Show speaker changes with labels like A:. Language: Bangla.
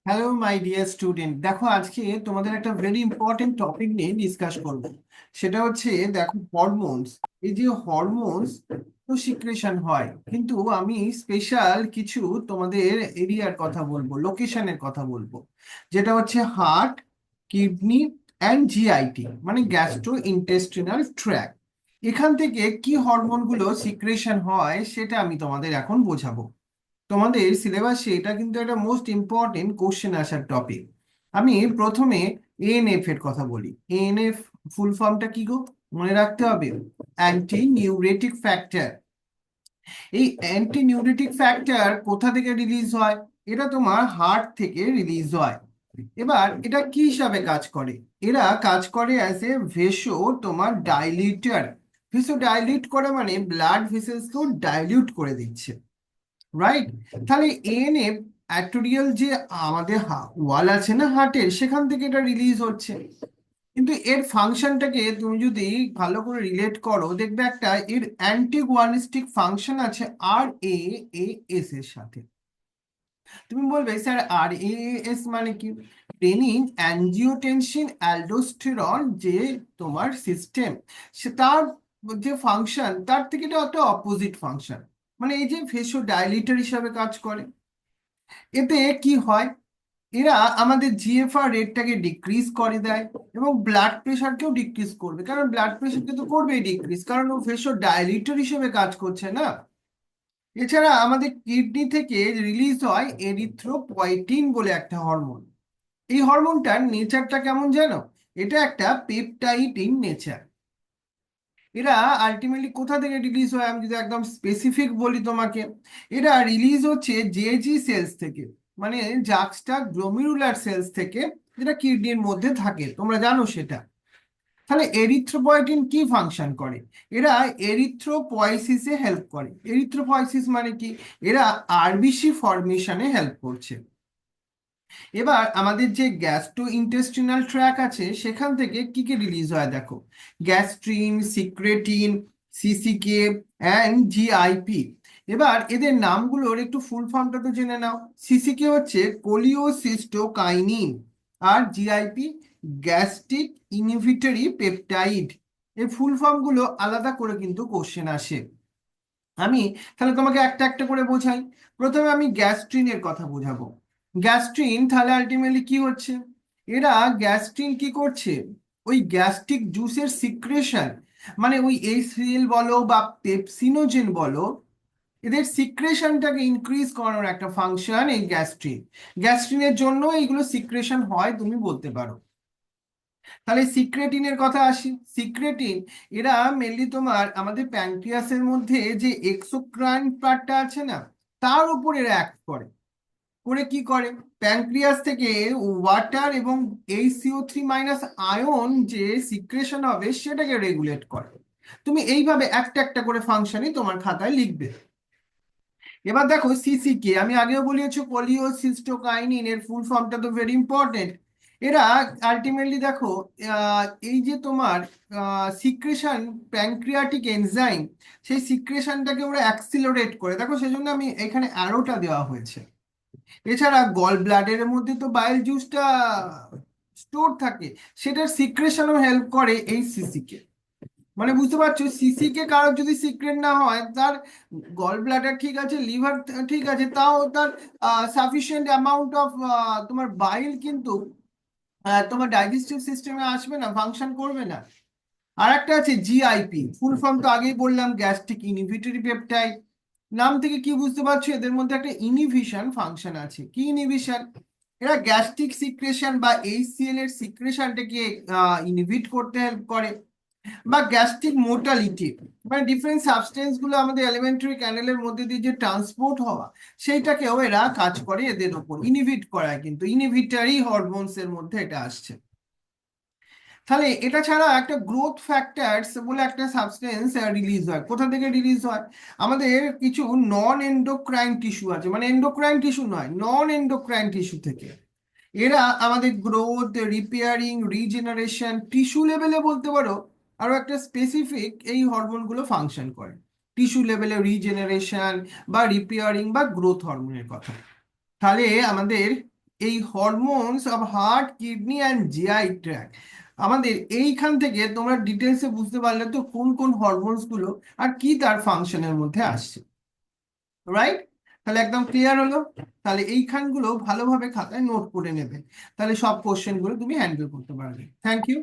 A: হ্যালো মাই ডিয়ার স্টুডেন্ট, দেখো আজকে তোমাদের একটা ভেরি ইম্পর্টেন্ট টপিক নিয়ে ডিসকাস করবো। সেটা হচ্ছে, দেখো, হরমোনস। এই যে হরমোনস তো সিক্রেশন হয়, কিন্তু আমি স্পেশাল কিছু তোমাদের এরিয়ার কথা বলবো, লোকেশনের কথা বলবো, যেটা হচ্ছে হার্ট, কিডনি অ্যান্ড জিআইটি, মানে গ্যাস্ট্রো ইন্টেস্টিনাল ট্র্যাক্ট। এখান থেকে কি হরমোনগুলো সিক্রেশন হয় সেটা আমি তোমাদের এখন বোঝাবো। তোমাদের সিলেবাসে এটা কিন্তু একটা মোস্ট ইম্পর্টেন্ট কোশ্চেন আসার টপিক। আমি প্রথমে এএনএফ এর কথা বলি। এএনএফ ফুল ফর্মটা কি গো? মনে রাখতে হবে, অ্যান্টি নিউরেটিক ফ্যাক্টর। এই অ্যান্টি নিউরেটিক ফ্যাক্টর কোথা থেকে রিলিজ হয়? এটা তোমার হার্ট থেকে রিলিজ হয়। এবার এটা কি হিসাবে কাজ করে? এরা কাজ করে অ্যাজ এ ভেসো, তোমার ডাইলিউটার। ভেসো ডাইলিউট করে মানে ব্লাড ভেসেলসকেও ডাইলিউট করে দিচ্ছে, রাইট? তাহলে এএনএফ আর্টেরিয়াল যে আমাদের ওয়াল আছে না হার্টের, সেখান থেকে এটা রিলিজ হচ্ছে। কিন্তু এর ফাংশনটাকে তুমি যদি ভালো করে রিলেট করো, দেখবে একটা এর অ্যান্টিগোয়ানিস্টিক ফাংশন আছে আর এ এস এর সাথে। তুমি বলবে স্যার আর এস মানে কি? রেনিন অ্যাঞ্জিওটেনসিন অ্যালডোস্টেরন যে তোমার সিস্টেম, সে তার যে ফাংশন তার থেকে এটা একটা অপোজিট ফাংশন। মানে এই যে ভেসো ডাইলিটার হিসাবে কাজ করে। এতে কি হয়? এরা আমাদের জিএফআর রেটটাকে ডিক্রিজ করে দেয় এবং ব্লাড প্রেশারকেও ডিক্রিজ করবে, কারণ ব্লাড প্রেশারকে তো করবেই ডিক্রিজ, কারণ ও ভেসো ডাইলিটর হিসেবে কাজ করছে না। এছাড়া আমাদের কিডনি থেকে রিলিজ হয় এরিথ্রোপয়েটিন বলে একটা হরমোন। এই হরমোনটার নেচারটা কেমন জানো? এটা একটা পেপটাইড ইন নেচার। এরা আলটিমেটলি কোথা থেকে রিলিজ হয় আমি যদি একদম স্পেসিফিক বলি তোমাকে, এরা রিলিজ হচ্ছে জেজি সেলস থেকে, মানে জাক্সটা গ্লোমেরুলার সেলস থেকে, যেটা কিডনির মধ্যে থাকে, তোমরা জানো সেটা। তাহলে এরিথ্রোপয়েটিন কি ফাংশন করে? এরা এরিথ্রোপয়েসিসে হেল্প করে। এরিথ্রোপয়েসিস মানে কি? এরা আরবিসি ফর্মেশনে হেল্প করছে। এবার আমাদের যে গ্যাস্ট্রো ইন্টেস্টিনাল ট্র্যাক আছে, সেখান থেকে কি কি রিলিজ হয় দেখো। Gastrin, secretin, CCK and GIP. এবার এদের নামগুলোর একটু ফুল ফর্মটা তো জেনে নাও। সিসিকে হচ্ছে কোলিওসিস্টোকাইনিন, আর জিআইপি গ্যাস্ট্রিক ইনহিবিটরি পেপটাইড। এই ফুল ফর্মগুলো আলাদা করে কিন্তু কোশ্চেন আসে। আমি তাহলে তোমাকে একটা একটা করে বোঝাই। প্রথমে আমি গ্যাস্ট্রিনের কথা বোঝাবো। গ্যাস্ট্রিন তাহলে আলটিমেটলি কি হচ্ছে? এরা গ্যাস্ট্রিন কি করছে? ওই গ্যাস্ট্রিক জুসের সিক্রেশন, মানে ওই এইচসিএল বলো বা পেপসিনোজেন বলো, এদের সিক্রেশনটাকে ইনক্রিজ করানোর একটা ফাংশন এই গ্যাস্ট্রিন। গ্যাস্ট্রিনের জন্য এইগুলো সিক্রেশন হয় তুমি বলতে পারো। তাহলে সিক্রেটিনের কথা আসি। সিক্রেটিন এরা মেনলি তোমার আমাদের প্যানক্রিয়াসের মধ্যে যে এক্সোক্রাইন পার্টটা আছে না, তার উপর এরা অ্যাক্ট করে। করে কি করে? প্যানক্রিয়াস থেকে ওয়াটার এবং HCO3- আয়ন যে সিক্রেশন হবে সেটাকে রেগুলেট করে। তুমি এইভাবে একটা একটা করে ফাংশনই তোমার খাতায় লিখবে। এবার দেখো সিসিকে, আমি আগেও বলেছি কোলিওসিস্টোকাইনিন, এর ফুল ফর্মটা তো ভেরি ইম্পর্টেন্ট। এরা আলটিমেটলি দেখো, এই যে তোমার সিক্রেশন, প্যানক্রিয়াটিক এনজাইম, সেই সিক্রেশনটাকে ওরা অ্যাক্সিলারেট করে, দেখো সেজন্য আমি এখানে অ্যারোটা দেওয়া হয়েছে। এছাড়া গল ব্লাডারের মধ্যে তো বাইল জুসটা স্টোর থাকে, সেটার সিক্রেশনও হেল্প করে এই সিসিকে। মানে বুঝতে পারছো, সিসি কে কারোর যদি সিক্রেট না হয়, তার গল ব্লাডার ঠিক আছে, লিভার ঠিক আছে, তাও তার সাফিসিয়েন্ট অ্যামাউন্ট অফ তোমার বাইল কিন্তু তোমার ডাইজেস্টিভ সিস্টেমে আসবে না, ফাংশন করবে না। আর একটা আছে জিআইপি, ফুল ফর্ম তো আগেই বললাম, গ্যাস্ট্রিক ইনহিবিটরি পেপটাইড। নাম থেকে কি বুঝতে পারছো? এদের মধ্যে একটা ইনহিবিশন ফাংশন আছে। কি ইনহিবিশন? এরা গ্যাস্ট্রিক সিক্রেশন বা এইচসিএল এর সিক্রেশনটাকে ইনহিবিট করতে হেল্প করে। বা গ্যাস্ট্রিক মোটালিটি, মানে ডিফারেন্ট সাবস্টেন্স গুলো আমাদের এলিমেন্টারি ক্যানেলের মধ্যে দিয়ে যে ট্রান্সপোর্ট হওয়া, সেইটাকেও এরা কাজ করে এদের উপর, ইনহিবিট করায়, কিন্তু ইনহিবিটরি হরমোনস এর মধ্যে এটা আসছে। তাহলে এটা ছাড়া একটা গ্রোথ ফ্যাক্টরস বলে একটা সাবস্টেন্স রিলিজ হয়। কোথা থেকে রিলিজ হয়? আমাদের কিছু নন এন্ডোক্রাইন টিস্যু আছে, মানে এন্ডোক্রাইন টিস্যু নয়, নন এন্ডোক্রাইন টিস্যু থেকে এরা আমাদের গ্রোথ, রিপেয়ারিং, রিজেনারেশন, টিস্যু লেভেলে বলতে পারো। আরো একটা স্পেসিফিক এই হরমোনগুলো ফাংশন করে টিস্যু লেভেলে, রিজেনারেশন বা রিপেয়ারিং বা গ্রোথ হরমোনের কথা। তাহলে আমাদের এই hormones of heart, kidney and GI tract. আমাদের এইখান থেকে তোমরা ডিটেলসে বুঝতে পারলে তো কোন কোন হরমোনস গুলো আর কি তার ফাংশনের মধ্যে আসছে, রাইট? তাহলে একদম ক্লিয়ার হলো। তাহলে এইখানগুলো ভালোভাবে খাতায় নোট করে নেবে, তাহলে সব কোশ্চেন গুলো তুমি হ্যান্ডেল করতে পারবে। Thank you.